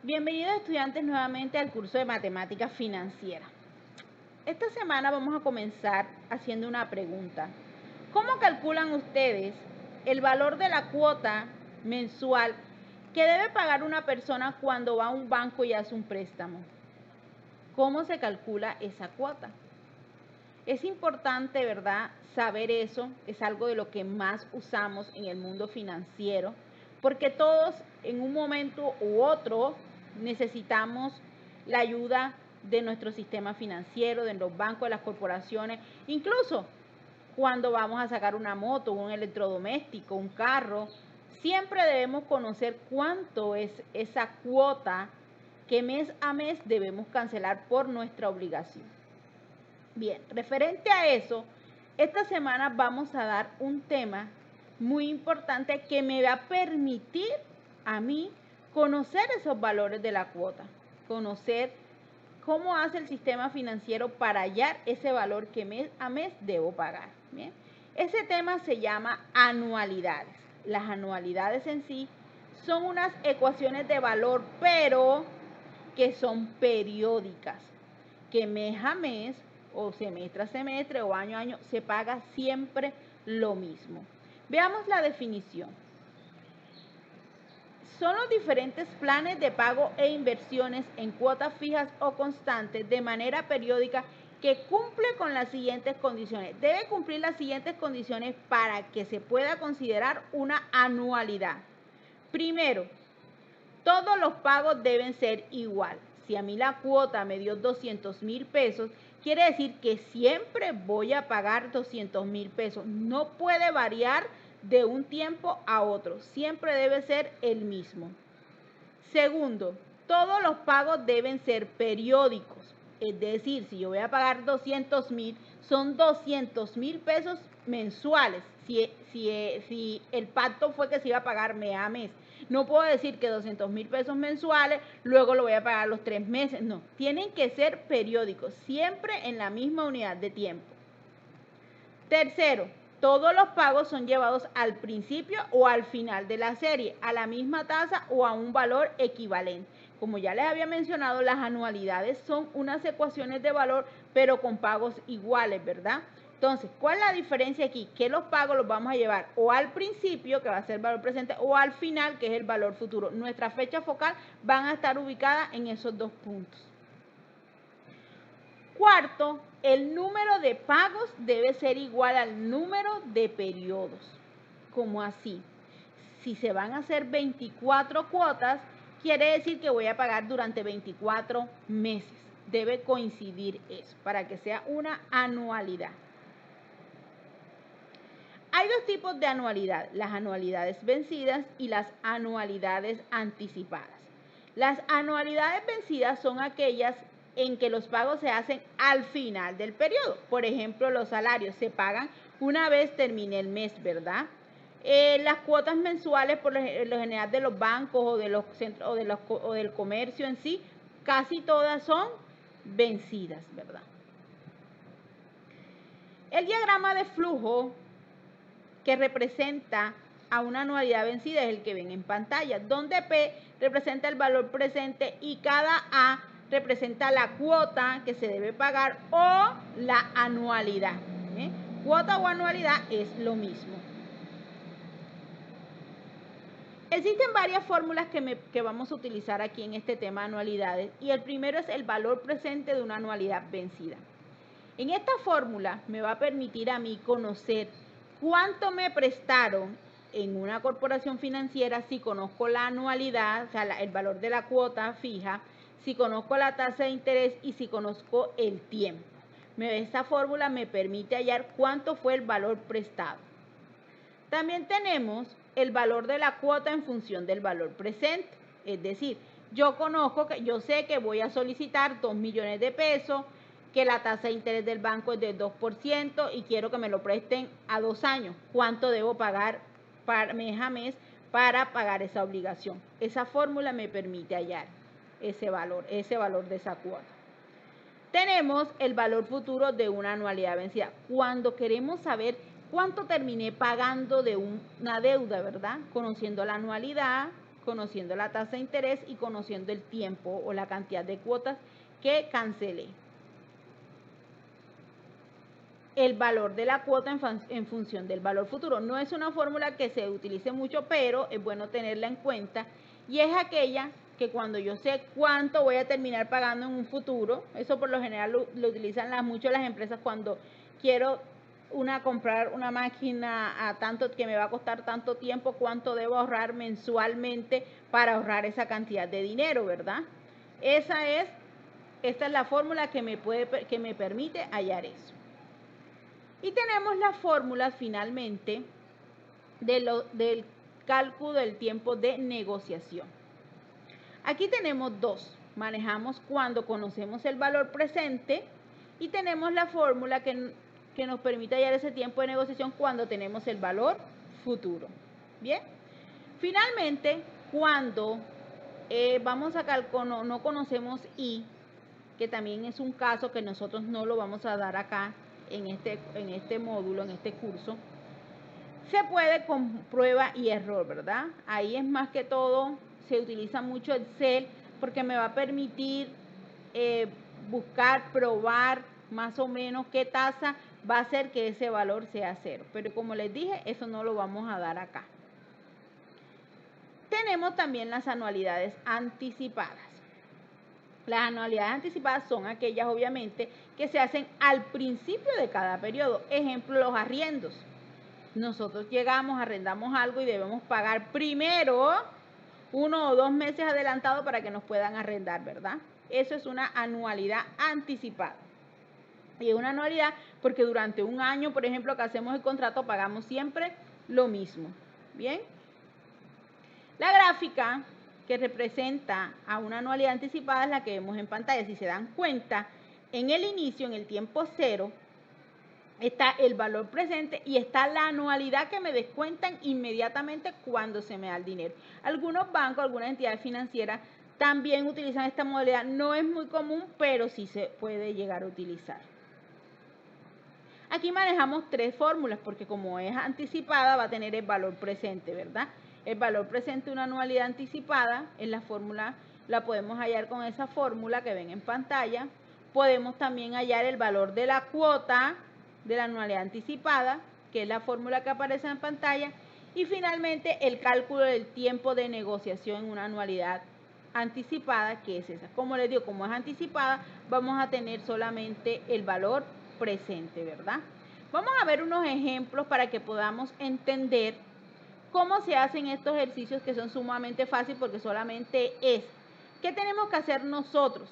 Bienvenidos estudiantes nuevamente al curso de Matemática Financiera. Esta semana vamos a comenzar haciendo una pregunta. ¿Cómo calculan ustedes el valor de la cuota mensual que debe pagar una persona cuando va a un banco y hace un préstamo? ¿Cómo se calcula esa cuota? Es importante, ¿verdad?, saber eso. Es algo de lo que más usamos en el mundo financiero, porque todos en un momento u otro necesitamos la ayuda de nuestro sistema financiero, de los bancos, de las corporaciones, incluso cuando vamos a sacar una moto, un electrodoméstico, un carro, siempre debemos conocer cuánto es esa cuota que mes a mes debemos cancelar por nuestra obligación. Bien, referente a eso, esta semana vamos a dar un tema muy importante que me va a permitir a mí conocer esos valores de la cuota, conocer cómo hace el sistema financiero para hallar ese valor que mes a mes debo pagar. Bien, ese tema se llama anualidades. Las anualidades en sí son unas ecuaciones de valor, pero que son periódicas, que mes a mes o semestre a semestre o año a año se paga siempre lo mismo. Veamos la definición. Son los diferentes planes de pago e inversiones en cuotas fijas o constantes de manera periódica que cumple con las siguientes condiciones. Debe cumplir las siguientes condiciones para que se pueda considerar una anualidad. Primero, todos los pagos deben ser igual. Si a mí la cuota me dio 200,000 pesos, quiere decir que siempre voy a pagar 200,000 pesos. No puede variar de un tiempo a otro. Siempre debe ser el mismo. Segundo, todos los pagos deben ser periódicos. Es decir, si yo voy a pagar 200,000, son 200,000 pesos mensuales. Si el pacto fue que se iba a pagar mes a mes. No puedo decir que 200,000 pesos mensuales, luego lo voy a pagar los 3 meses. No, tienen que ser periódicos, siempre en la misma unidad de tiempo. Tercero, todos los pagos son llevados al principio o al final de la serie, a la misma tasa o a un valor equivalente. Como ya les había mencionado, las anualidades son unas ecuaciones de valor, pero con pagos iguales, ¿verdad? Entonces, ¿cuál es la diferencia aquí? Que los pagos los vamos a llevar o al principio, que va a ser el valor presente, o al final, que es el valor futuro. Nuestra fecha focal van a estar ubicadas en esos dos puntos. Cuarto, el número de pagos debe ser igual al número de periodos. ¿Cómo así? Si se van a hacer 24 cuotas, quiere decir que voy a pagar durante 24 meses. Debe coincidir eso para que sea una anualidad. Hay dos tipos de anualidad, las anualidades vencidas y las anualidades anticipadas. Las anualidades vencidas son aquellas en que los pagos se hacen al final del periodo. Por ejemplo, los salarios se pagan una vez termine el mes, ¿verdad? Las cuotas mensuales por lo general de los bancos o de los centros o del comercio en sí, casi todas son vencidas, ¿verdad? El diagrama de flujo que representa a una anualidad vencida es el que ven en pantalla, donde P representa el valor presente y cada A representa la cuota que se debe pagar o la anualidad. Cuota o anualidad es lo mismo. Existen varias fórmulas que vamos a utilizar aquí en este tema de anualidades y el primero es el valor presente de una anualidad vencida. En esta fórmula me va a permitir a mí conocer cuánto me prestaron en una corporación financiera si conozco la anualidad, o sea, el valor de la cuota fija, si conozco la tasa de interés y si conozco el tiempo. Esta fórmula me permite hallar cuánto fue el valor prestado. También tenemos el valor de la cuota en función del valor presente. Es decir, yo sé que voy a solicitar 2 millones de pesos, que la tasa de interés del banco es del 2% y quiero que me lo presten a 2 años. ¿Cuánto debo pagar mes a mes para pagar esa obligación? Esa fórmula me permite hallar ese valor de esa cuota. Tenemos el valor futuro de una anualidad vencida. Cuando queremos saber cuánto terminé pagando de una deuda, ¿verdad? Conociendo la anualidad, conociendo la tasa de interés y conociendo el tiempo o la cantidad de cuotas que cancelé. El valor de la cuota en función del valor futuro. No es una fórmula que se utilice mucho, pero es bueno tenerla en cuenta, y es aquella que cuando yo sé cuánto voy a terminar pagando en un futuro, eso por lo general lo utilizan mucho las empresas cuando quiero comprar una máquina a tanto que me va a costar tanto tiempo, cuánto debo ahorrar mensualmente para ahorrar esa cantidad de dinero, ¿verdad? Esta es la fórmula que me permite hallar eso. Y tenemos la fórmula finalmente del cálculo del tiempo de negociación. Aquí tenemos dos. Manejamos cuando conocemos el valor presente y tenemos la fórmula que nos permite hallar ese tiempo de negociación cuando tenemos el valor futuro. Bien. Finalmente, cuando vamos a calcular, no conocemos I, que también es un caso que nosotros no lo vamos a dar acá en este módulo, en este curso, se puede con prueba y error, ¿verdad? Ahí es más que todo, se utiliza mucho Excel porque me va a permitir buscar, probar más o menos qué tasa va a hacer que ese valor sea cero. Pero como les dije, eso no lo vamos a dar acá. Tenemos también las anualidades anticipadas. Las anualidades anticipadas son aquellas, obviamente, que se hacen al principio de cada periodo. Ejemplo, los arriendos. Nosotros llegamos, arrendamos algo y debemos pagar primero 1 o 2 meses adelantado para que nos puedan arrendar, ¿verdad? Eso es una anualidad anticipada. Y es una anualidad porque durante un año, por ejemplo, que hacemos el contrato, pagamos siempre lo mismo. ¿Bien? La gráfica que representa a una anualidad anticipada es la que vemos en pantalla. Si se dan cuenta, en el inicio, en el tiempo cero, está el valor presente y está la anualidad que me descuentan inmediatamente cuando se me da el dinero. Algunos bancos, algunas entidades financieras también utilizan esta modalidad. No es muy común, pero sí se puede llegar a utilizar. Aquí manejamos 3 fórmulas porque como es anticipada va a tener el valor presente, ¿verdad? El valor presente de una anualidad anticipada en la fórmula, la podemos hallar con esa fórmula que ven en pantalla. Podemos también hallar el valor de la cuota de la anualidad anticipada, que es la fórmula que aparece en pantalla. Y finalmente el cálculo del tiempo de negociación en una anualidad anticipada, que es esa. Como les digo, como es anticipada, vamos a tener solamente el valor presente, ¿verdad? Vamos a ver unos ejemplos para que podamos entender cómo se hacen estos ejercicios, que son sumamente fáciles porque solamente es. ¿Qué tenemos que hacer nosotros?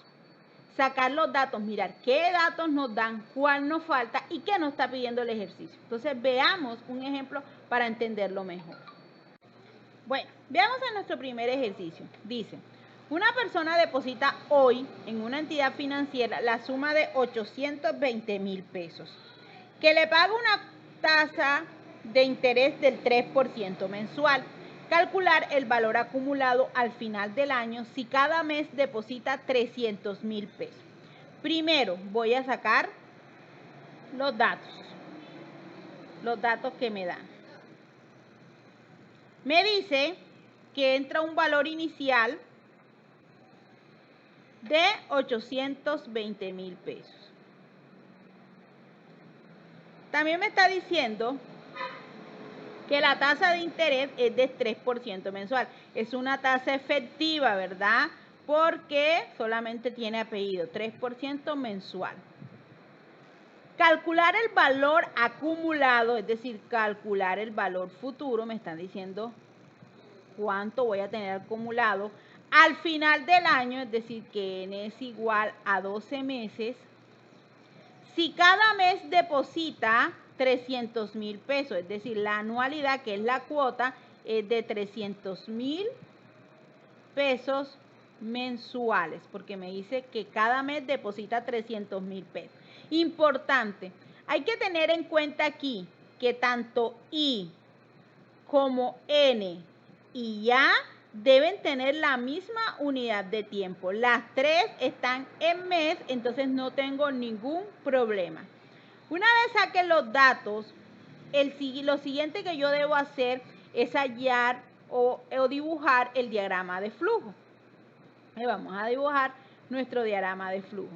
Sacar los datos, mirar qué datos nos dan, cuál nos falta y qué nos está pidiendo el ejercicio. Entonces veamos un ejemplo para entenderlo mejor. Bueno, veamos a nuestro primer ejercicio. Dice, una persona deposita hoy en una entidad financiera la suma de 820,000 pesos, que le paga una tasa de interés del 3% mensual. Calcular el valor acumulado al final del año si cada mes deposita 300,000 pesos. Primero voy a sacar los datos que me dan. Me dice que entra un valor inicial de 820,000 pesos. También me está diciendo que la tasa de interés es de 3% mensual. Es una tasa efectiva, ¿verdad? Porque solamente tiene apellido, 3% mensual. Calcular el valor acumulado, es decir, calcular el valor futuro, me están diciendo cuánto voy a tener acumulado al final del año, es decir, que n es igual a 12 meses. Si cada mes deposita 300,000 pesos, es decir, la anualidad, que es la cuota, es de 300,000 pesos mensuales, porque me dice que cada mes deposita 300,000 pesos. Importante, hay que tener en cuenta aquí que tanto I como N y A deben tener la misma unidad de tiempo. Las 3 están en mes, entonces no tengo ningún problema. Una vez saquen los datos, lo siguiente que yo debo hacer es hallar o dibujar el diagrama de flujo. Vamos a dibujar nuestro diagrama de flujo.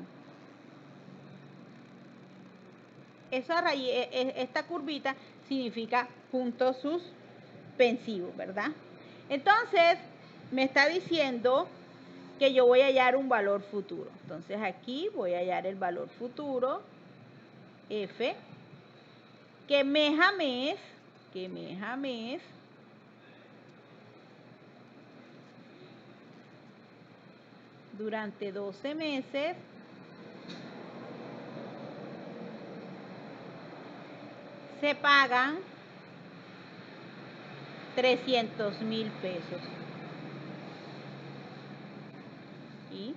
Esta curvita significa puntos suspensivos, ¿verdad? Entonces, me está diciendo que yo voy a hallar un valor futuro. Entonces, aquí voy a hallar el valor futuro, F, que mes a mes, durante 12 meses, se pagan 300.000 pesos. Y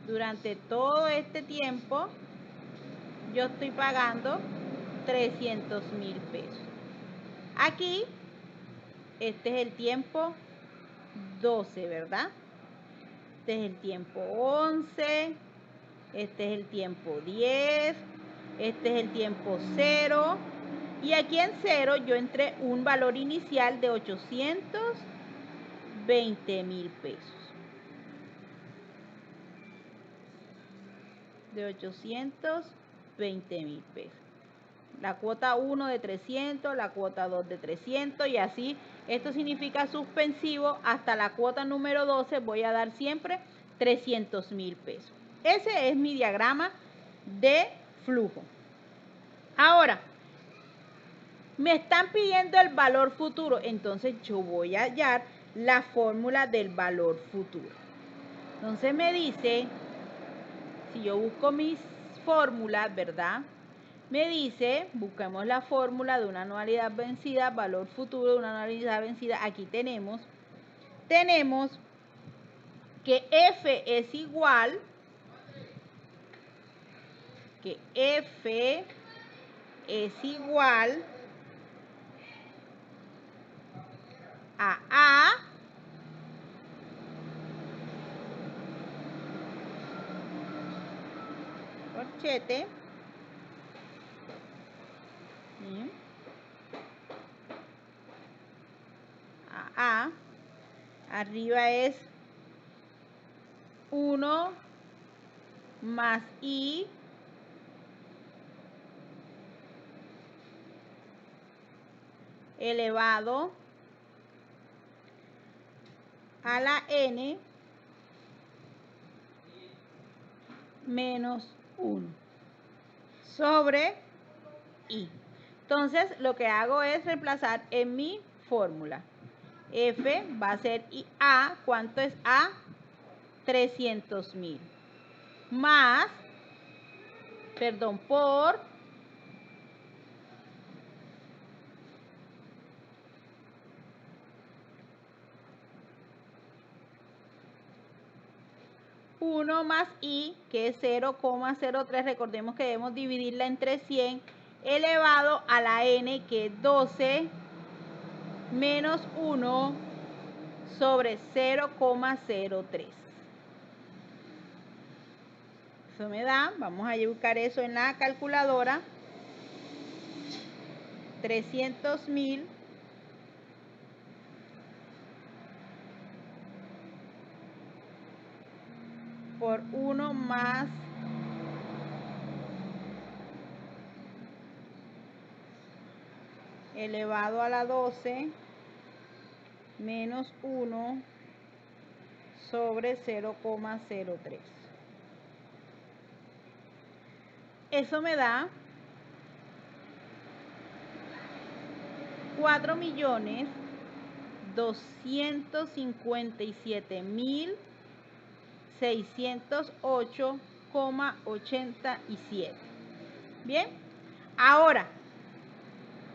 durante todo este tiempo, yo estoy pagando 300.000 pesos. Aquí, este es el tiempo 12, ¿verdad? Este es el tiempo 11, este es el tiempo 10, este es el tiempo 0. Y aquí en 0 yo entré un valor inicial de 820.000 pesos. De 820.000 pesos. La cuota 1 de 300, la cuota 2 de 300 y así. Esto significa suspensivo. Hasta la cuota número 12 voy a dar siempre 300.000 pesos. Ese es mi diagrama de flujo. Ahora, me están pidiendo el valor futuro. Entonces yo voy a hallar la fórmula del valor futuro. Entonces me dice, si yo busco mis fórmulas, ¿verdad? Me dice, busquemos la fórmula de una anualidad vencida, valor futuro de una anualidad vencida. Aquí tenemos que F es igual, a A corchete a arriba es 1 más I elevado a la N menos 1 sobre I. Entonces, lo que hago es reemplazar en mi fórmula. F va a ser A, ¿cuánto es A? 300.000. Más, por 1 más I, que es 0,03, recordemos que debemos dividirla entre 100, elevado a la N, que es 12, menos 1 sobre 0,03. Eso me da, vamos a buscar eso en la calculadora, 300.000 por 1 más elevado a la 12 menos 1 sobre 0,03. Eso me da 4.257.608,87. Bien, ahora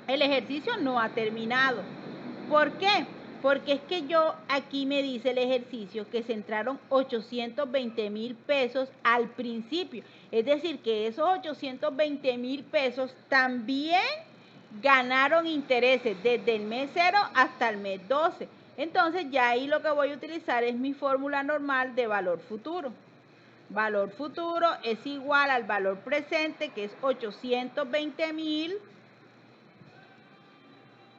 el ejercicio no ha terminado. ¿Por qué? Porque es que yo aquí me dice el ejercicio que se entraron 820.000 pesos al principio. Es decir, que esos 820.000 pesos también ganaron intereses desde el mes 0 hasta el mes 12. Entonces ya ahí lo que voy a utilizar es mi fórmula normal de valor futuro. Valor futuro es igual al valor presente, que es 820.000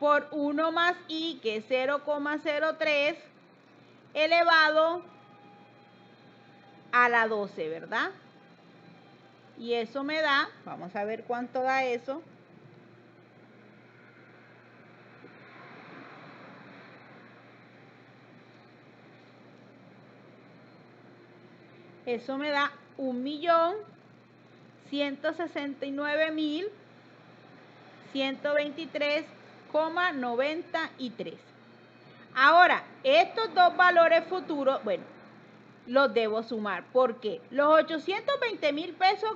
por 1 más I, que es 0,03, elevado a la 12, ¿verdad? Y eso me da, vamos a ver cuánto da eso. Eso me da 1.169.123,93. Ahora, estos dos valores futuros, bueno, los debo sumar, porque los 820.000 pesos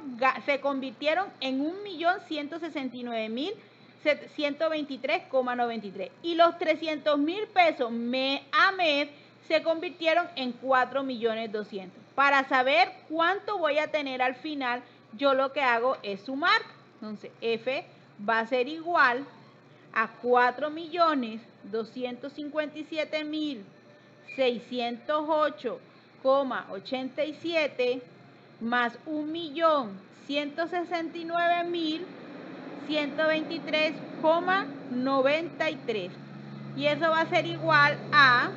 se convirtieron en 1.169.123,93 y los 300.000 pesos mes a mes se convirtieron en 4.200.000. Para saber cuánto voy a tener al final, yo lo que hago es sumar. Entonces, F va a ser igual a 4.257.608,87 más 1.169.123,93. Y eso va a ser igual a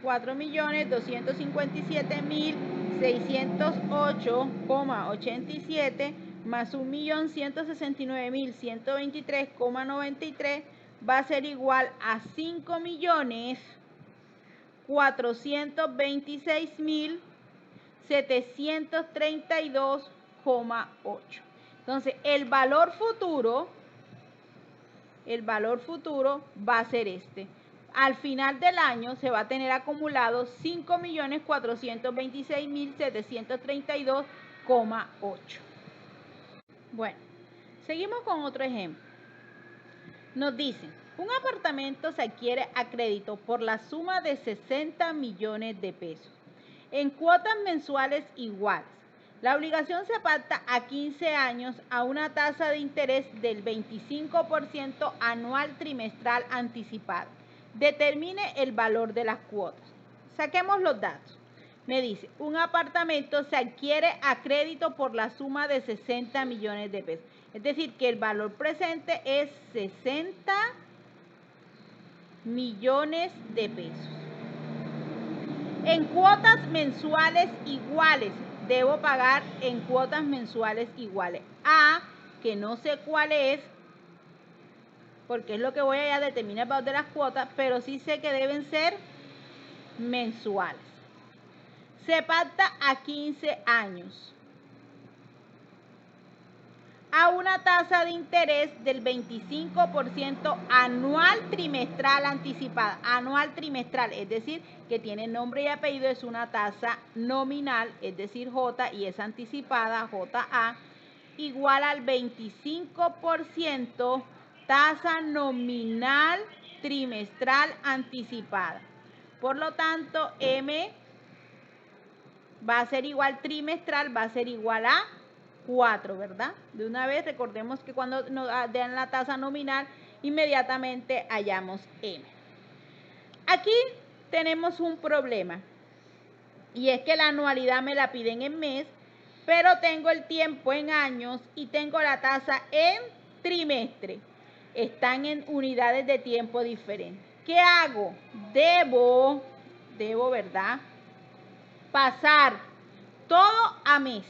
4.257.608,87 más 1.169.123,93 va a ser igual a 5.426.732,8. Entonces, el valor futuro va a ser este. Al final del año se va a tener acumulado 5.426.732,8. Bueno, seguimos con otro ejemplo. Nos dicen, un apartamento se adquiere a crédito por la suma de 60 millones de pesos en cuotas mensuales iguales. La obligación se pacta a 15 años a una tasa de interés del 25% anual trimestral anticipado. Determine el valor de las cuotas. Saquemos los datos. Me dice, un apartamento se adquiere a crédito por la suma de 60 millones de pesos. Es decir, que el valor presente es 60 millones de pesos. En cuotas mensuales iguales, debo pagar en cuotas mensuales iguales. A, que no sé cuál es, porque es lo que voy a determinar el valor de las cuotas, pero sí sé que deben ser mensuales. Se pacta a 15 años a una tasa de interés del 25% anual trimestral anticipada. Anual trimestral, es decir, que tiene nombre y apellido, es una tasa nominal, es decir, J, y es anticipada, JA, igual al 25% tasa nominal trimestral anticipada. Por lo tanto, M va a ser igual trimestral, va a ser igual a 4, ¿verdad? De una vez recordemos que cuando nos dan la tasa nominal, inmediatamente hallamos M. Aquí tenemos un problema, y es que la anualidad me la piden en mes, pero tengo el tiempo en años y tengo la tasa en trimestre. Están en unidades de tiempo diferentes. ¿Qué hago? Debo, ¿verdad?, pasar todo a mes.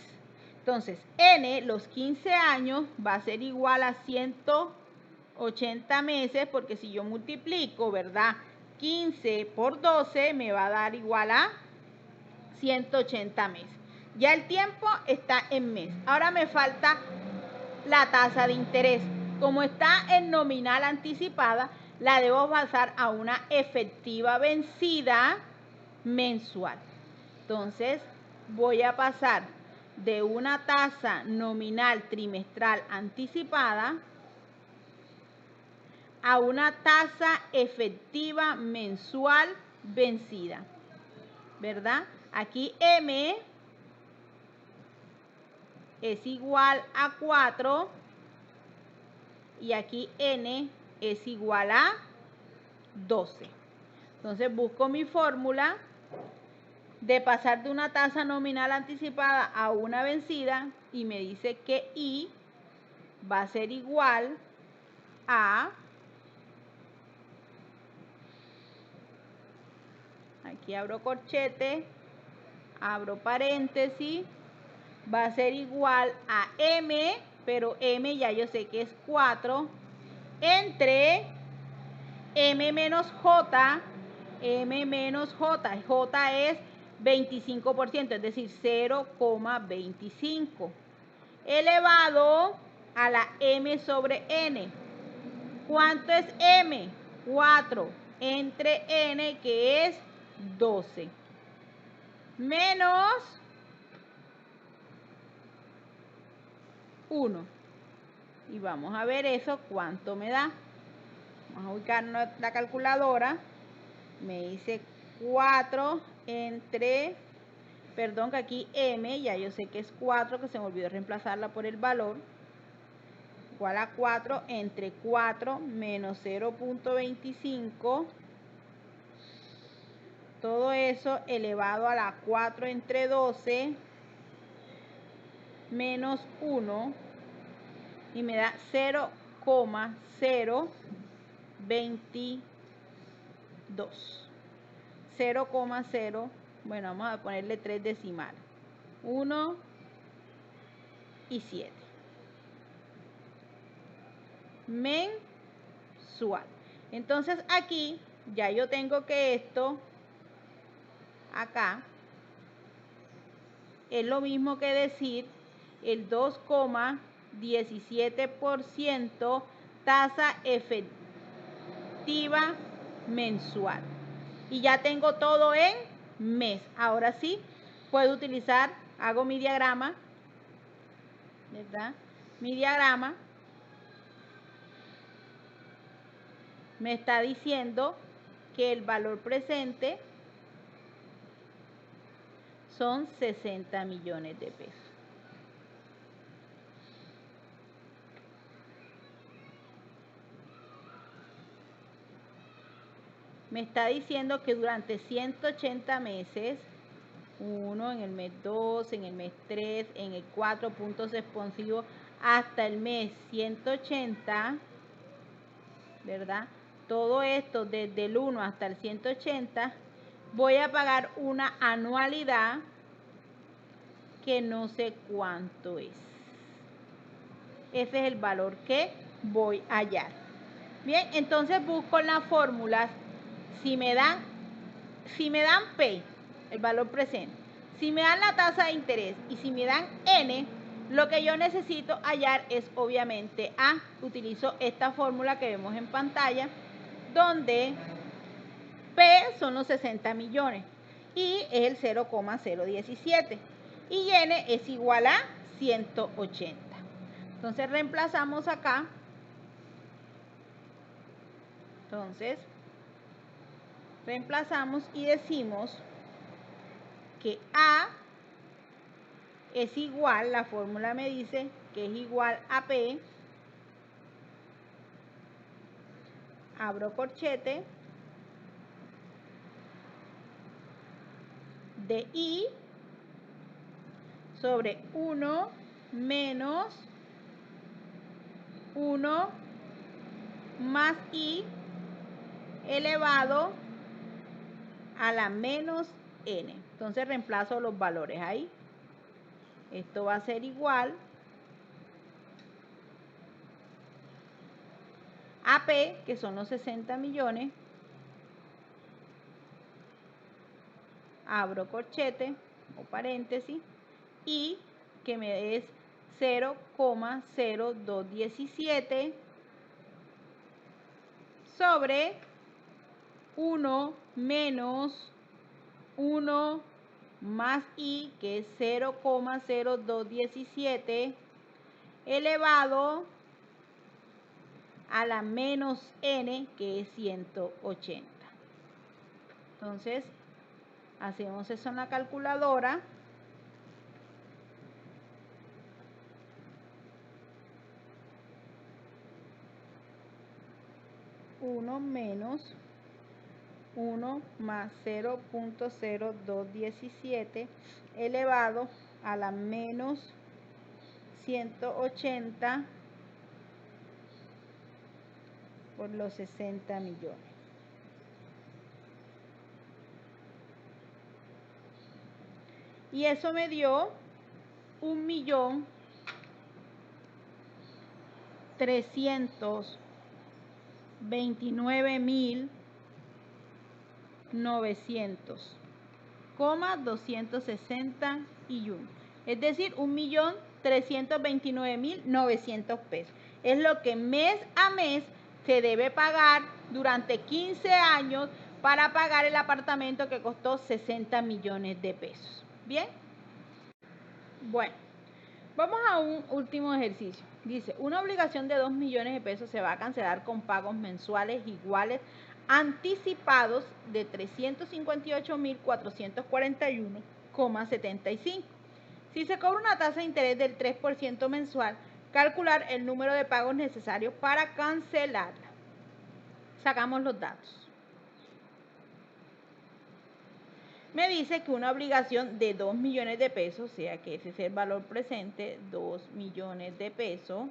Entonces, N, los 15 años, va a ser igual a 180 meses, porque si yo multiplico, ¿verdad?, 15 por 12, me va a dar igual a 180 meses. Ya el tiempo está en mes. Ahora me falta la tasa de interés. Como está en nominal anticipada, la debo pasar a una efectiva vencida mensual. Entonces, voy a pasar de una tasa nominal trimestral anticipada a una tasa efectiva mensual vencida, ¿verdad? Aquí M es igual a 4 y aquí N es igual a 12. Entonces busco mi fórmula de pasar de una tasa nominal anticipada a una vencida y me dice que I va a ser igual A, aquí abro corchete, abro paréntesis, va a ser igual a M, pero M ya yo sé que es 4, entre M menos J, J es 25%, es decir, 0,25, elevado a la M sobre N. ¿Cuánto es M? 4, entre N, que es 12, menos 1. Y vamos a ver eso, cuánto me da. Vamos a ubicar la calculadora. Me dice 4 entre, perdón que aquí M, ya yo sé que es 4, que se me olvidó reemplazarla por el valor, igual a 4 entre 4 menos 0,25, todo eso elevado a la 4 entre 12 menos 1, y me da 0,022. 0,0, bueno, vamos a ponerle 3 decimales, 1 y 7. Mensual. Entonces aquí ya yo tengo que esto acá es lo mismo que decir el 2,17% tasa efectiva mensual. Y ya tengo todo en mes. Ahora sí, puedo utilizar, hago mi diagrama, ¿verdad? Mi diagrama me está diciendo que el valor presente son 60 millones de pesos. Me está diciendo que durante 180 meses, 1, en el mes 2, en el mes 3, en el 4, puntos expansivos, hasta el mes 180, ¿verdad? Todo esto desde el 1 hasta el 180, voy a pagar una anualidad que no sé cuánto es. Ese es el valor que voy a hallar. Bien, entonces busco en las fórmulas si me dan P, el valor presente, si me dan la tasa de interés y si me dan N, lo que yo necesito hallar es obviamente A. Utilizo esta fórmula que vemos en pantalla, donde P son los 60 millones y es el 0,017 y N es igual a 180. Entonces reemplazamos acá. Entonces reemplazamos y decimos que A es igual, la fórmula me dice que es igual a P, abro corchete, de I sobre 1 menos 1 más I elevado a la menos N. Entonces reemplazo los valores ahí. Esto va a ser igual a P, que son los 60 millones, abro corchete o paréntesis, y que me es 0,0217 sobre 1 menos 1 más I, que es 0,0217 elevado a la menos N, que es 180. Entonces hacemos eso en la calculadora. Uno menos 1 más 0,0217 elevado a la menos 180 por los 60 millones. Y eso me dio 1.329.900,261. Es decir, 1.329.900 pesos. Es lo que mes a mes se debe pagar durante 15 años para pagar el apartamento que costó 60 millones de pesos. ¿Bien? Bueno, vamos a un último ejercicio. Dice, una obligación de 2 millones de pesos se va a cancelar con pagos mensuales iguales anticipados de 358.441,75. Si se cobra una tasa de interés del 3% mensual, calcular el número de pagos necesarios para cancelarla. Sacamos los datos. Me dice que una obligación de 2 millones de pesos, o sea que ese es el valor presente, 2 millones de pesos,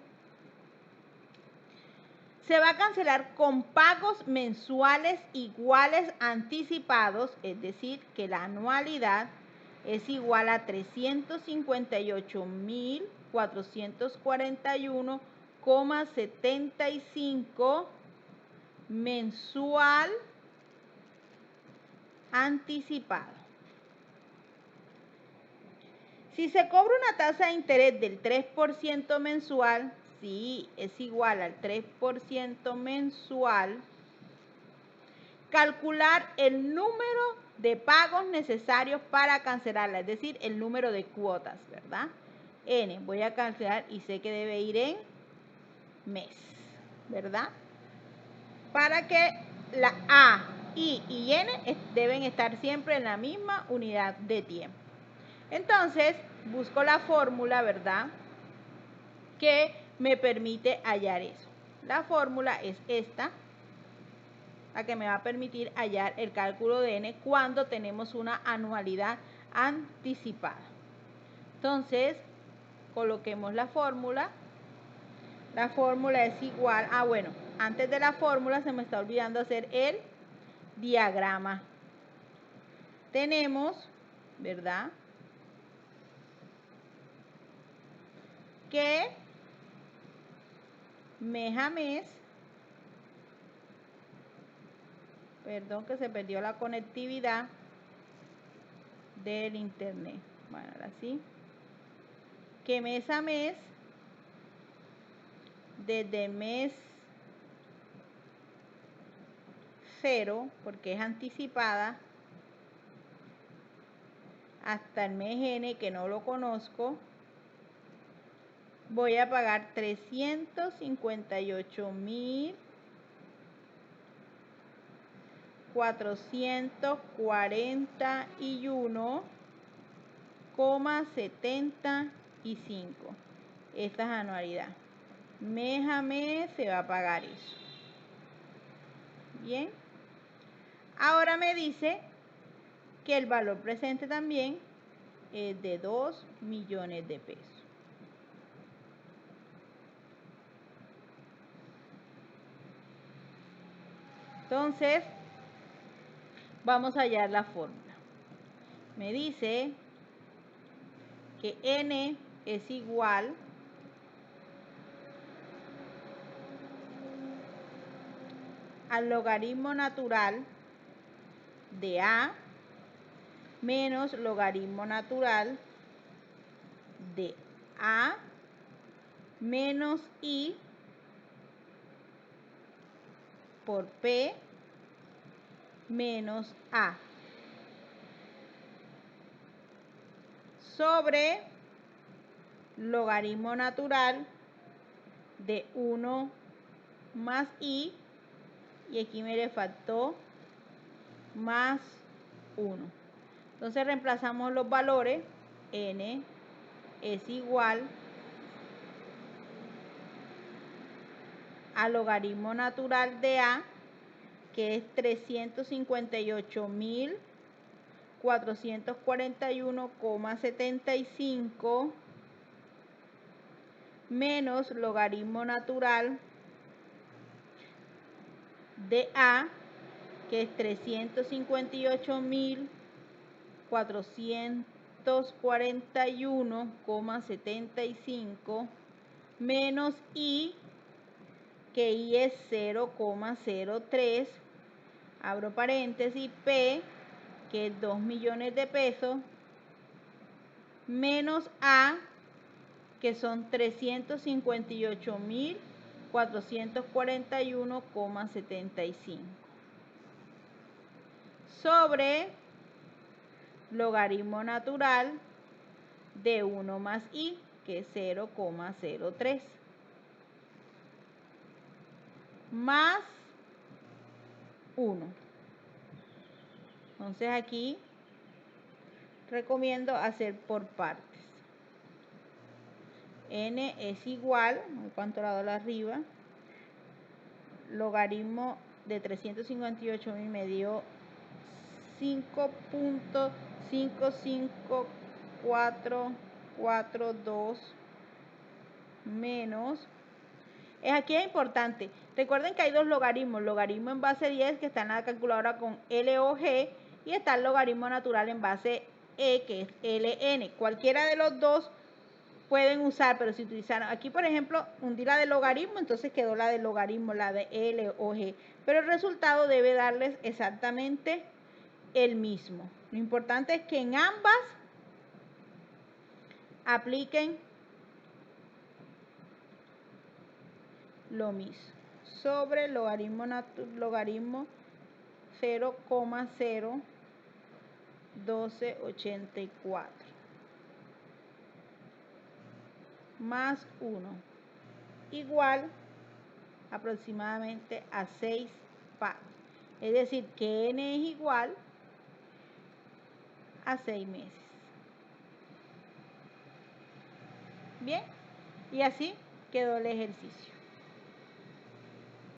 se va a cancelar con pagos mensuales iguales anticipados, es decir, que la anualidad es igual a 358.441,75 mensual anticipado. Si se cobra una tasa de interés del 3% mensual, sí, es igual al 3% mensual, calcular el número de pagos necesarios para cancelarla, es decir, el número de cuotas, ¿verdad? N, voy a cancelar y sé que debe ir en mes, ¿verdad? Para que la A, I y N deben estar siempre en la misma unidad de tiempo. Entonces, busco la fórmula, ¿verdad?, que me permite hallar eso. La fórmula es esta, la que me va a permitir hallar el cálculo de N cuando tenemos una anualidad anticipada. Entonces, coloquemos la fórmula. La fórmula es igual a, bueno, antes de la fórmula se me está olvidando hacer el diagrama. Tenemos, ¿verdad?, que mes a mes, perdón que se perdió la conectividad del internet, bueno, ahora sí, que mes a mes, desde el mes 0, porque es anticipada, hasta el mes N, que no lo conozco, voy a pagar 358.441,75. Esta es anualidad. Mes a mes se va a pagar eso. Bien. Ahora me dice que el valor presente también es de 2 millones de pesos. Entonces, vamos a hallar la fórmula. Me dice que N es igual al logaritmo natural de A menos logaritmo natural de A menos I por P menos A sobre logaritmo natural de 1 más I, y aquí me le faltó más 1. Entonces reemplazamos los valores. N es igual al logaritmo natural de A, que es 358.441,75 menos logaritmo natural de A, que es 358.441,75, menos I, que I es 0,03, abro paréntesis, P, que es 2 millones de pesos, menos A, que son 358.441,75, sobre logaritmo natural de 1 más I, que es 0,03, más 1. Entonces aquí recomiendo hacer por partes. N es igual, ¿cuánto la doy arriba? Logaritmo de 358.000 me dio 5.55442 menos. Aquí es importante. Recuerden que hay dos logaritmos. Logaritmo en base 10, que está en la calculadora con LOG, y está el logaritmo natural en base E, que es LN. Cualquiera de los dos pueden usar, pero si utilizaron aquí, por ejemplo, hundí la de logaritmo, entonces quedó la de logaritmo, la de LOG. Pero el resultado debe darles exactamente el mismo. Lo importante es que en ambas apliquen lo mismo. Sobre logaritmo 0,01284 más 1 igual aproximadamente a 6 partes. Es decir, que N es igual a 6 meses. Bien, y así quedó el ejercicio.